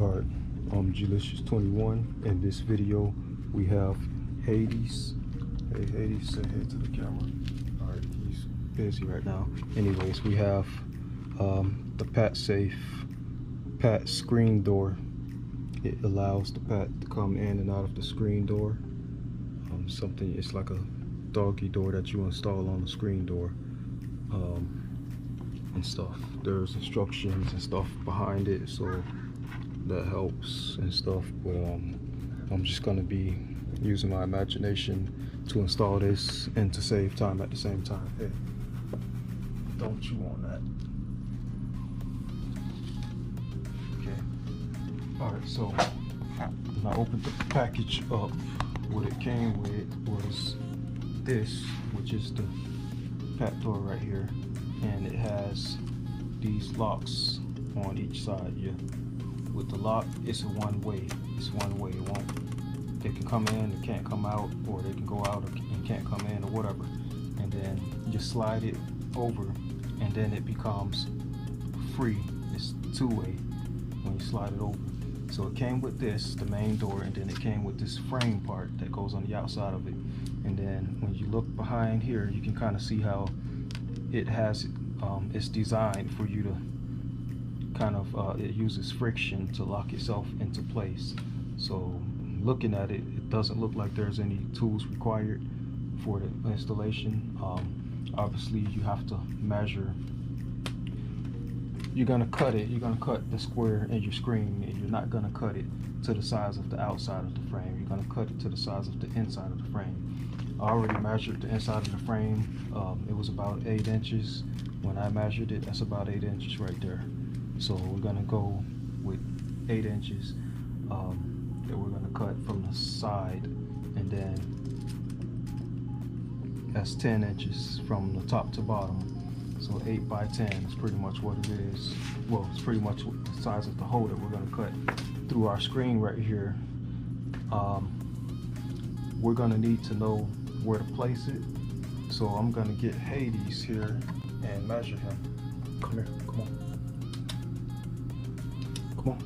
Alright, Glicious21. In this video, we have Hades. Hey, Hades, say hey to the camera. Alright, he's busy right now. Anyways, we have the Pat Safe Pat screen door. It allows the Pat to come in and out of the screen door. It's like a doggy door that you install on the screen door. And stuff. There's instructions and stuff behind it, so that helps and stuff. But I'm just gonna be using my imagination to install this and to save time at the same time. Hey, don't chew on that. Okay. Alright, so when I opened the package up, what it came with was this, which is the Pat door right here. And it has these locks on each side. Yeah, with the lock, it's a one-way. It's one-way. It can come in, it can't come out, or they can go out and can't come in, or whatever. And then you slide it over, and then it becomes free. It's two-way when you slide it over. So it came with this, the main door, and then it came with this frame part that goes on the outside of it. And then when you look behind here, you can kind of see how it has it's designed for you to kind of it uses friction to lock itself into place. So looking at it, it doesn't look like there's any tools required for the installation. Obviously you have to measure. You're gonna cut the square in your screen, and you're not gonna cut it to the size of the outside of the frame. You're gonna cut it to the size of the inside of the frame. I already measured the inside of the frame. It was about 8 inches. When I measured it, that's about 8 inches right there. So we're gonna go with 8 inches that we're gonna cut from the side, and then that's 10 inches from the top to bottom. So 8 by 10 is pretty much what it is. Well, it's pretty much the size of the hole that we're gonna cut through our screen right here. We're gonna need to know where to place it. So I'm gonna get Hades here and measure him. Come here, come on. Come on.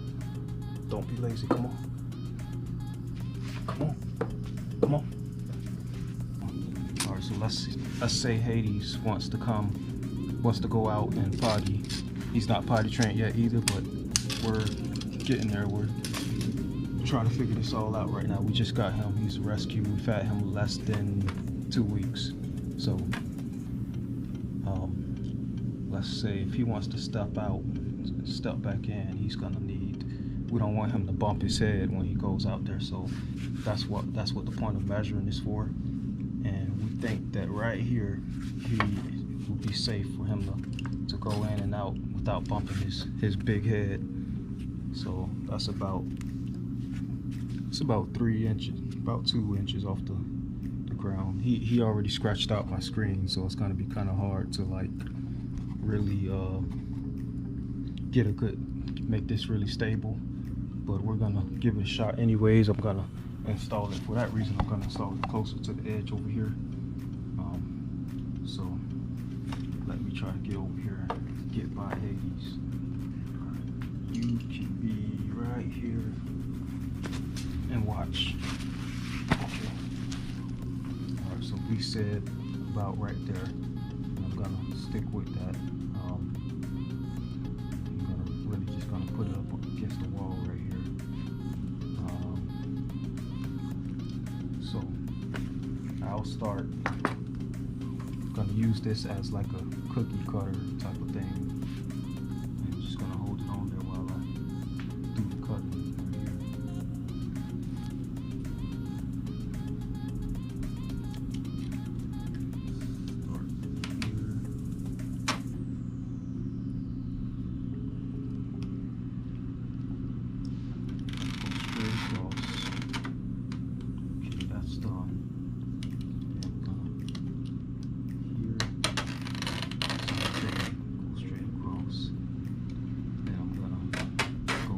Don't be lazy, come on. Come on. Come on. Alright, so let's say Hades wants to go out and potty. He's not potty trained yet either, but we're getting there. We're trying to figure this all out right now. We just got him. He's a rescue. We've had him less than 2 weeks. So let's say if he wants to step back in, he's gonna need, we don't want him to bump his head when he goes out there. So that's what the point of measuring is for. And we think that right here he will be safe for him to go in and out without bumping his big head. So that's about 3 inches, about 2 inches off the ground. He already scratched out my screen, so it's gonna be kind of hard to like really make this really stable. But we're gonna give it a shot anyways. I'm gonna install it, for that reason I'm gonna install it closer to the edge over here. So let me try to get over here, get by Hades. You can be right here and watch. Okay. Alright, so we said about right there. And I'm gonna stick with that. I'm just gonna put it up against the wall right here. So I'll start. Gonna use this as like a cookie cutter type of thing. I'm just gonna hold it on there while I do the cutting right here. Start here. Go straight across. Okay, that's done.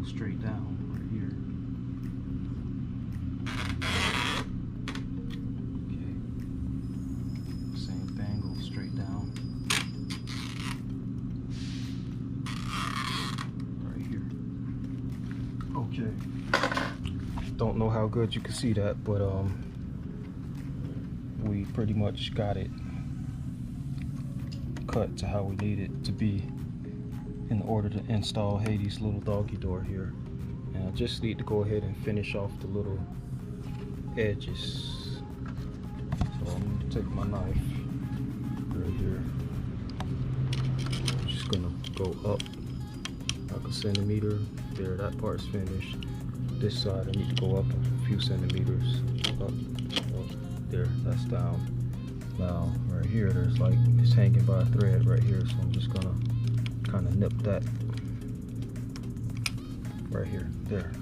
Straight down right here. Okay. Same thing, go straight down. Right here. Okay. Don't know how good you can see that, but we pretty much got it cut to how we need it to be in order to install Hades' little doggy door here. And I just need to go ahead and finish off the little edges. So I'm going to take my knife right here. I'm just going to go up like a centimeter. There, that part's finished. This side I need to go up a few centimeters. Up, there, that's down. Now right here, there's like, it's hanging by a thread right here, so I'm just gonna kind of nip that right here, there.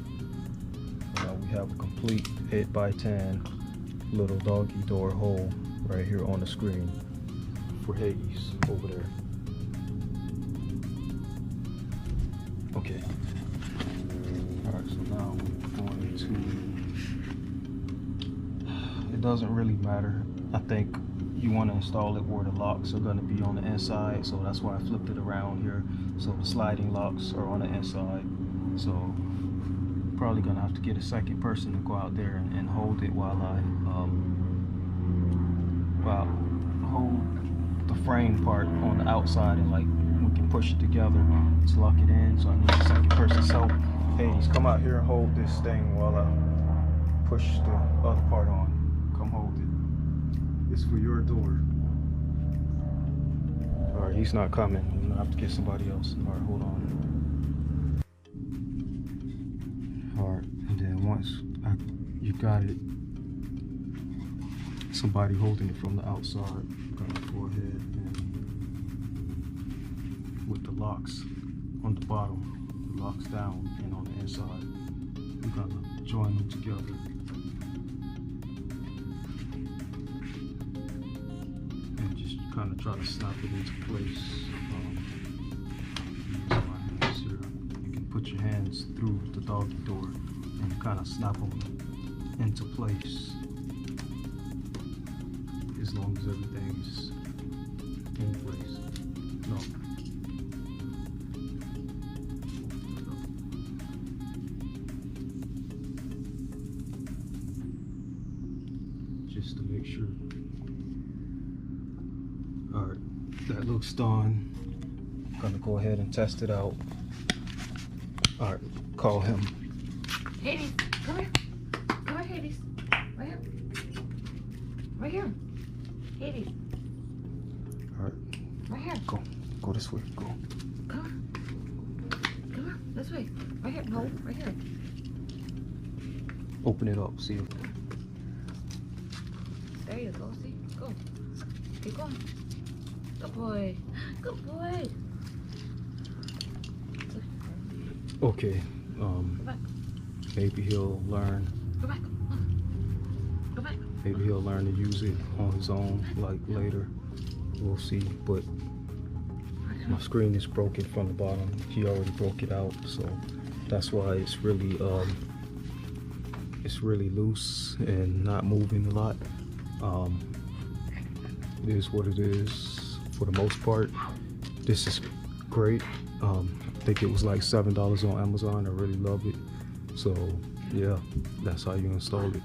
Now we have a complete 8x10 little doggy door hole right here on the screen for Hades over there. Okay. Alright, so now we're going to, it doesn't really matter. I think you want to install it where the locks are going to be on the inside, so that's why I flipped it around here. So the sliding locks are on the inside. So probably going to have to get a second person to go out there and hold it while I hold the frame part on the outside, and like we can push it together to lock it in. So I need a second person. So Hades, come out here and hold this thing while I push the other part on. Come hold it. It's for your door. Alright, he's not coming. I'm gonna have to get somebody else. Alright, hold on. Alright, and then once you got it, somebody holding it from the outside, I'm gonna go ahead and with the locks on the bottom, the locks down, and on the inside, we're gonna join them together. Kind of try to snap it into place. Use my hands here. You can put your hands through the doggy door and kind of snap them into place, as long as everything's in place. No. Just to make sure. Alright, that looks done. I'm gonna go ahead and test it out. Alright, call him. Hades, come here. Come here, Hades. Right here. Right here. Hades. Alright. Right here. Go. Go this way. Go. Come on. Come on. This way. Right here. No, right here. Open it up. See it. There you go. See? Go. Keep going. Good boy. Good boy. Okay. Go back. Maybe he'll learn. Go back. Go back. Maybe he'll learn to use it on his own, like later. We'll see. But my screen is broken from the bottom. He already broke it out, so that's why it's really loose and not moving a lot. It is what it is. For the most part, this is great. I think it was like $7 on Amazon. I really love it. So yeah, that's how you install it.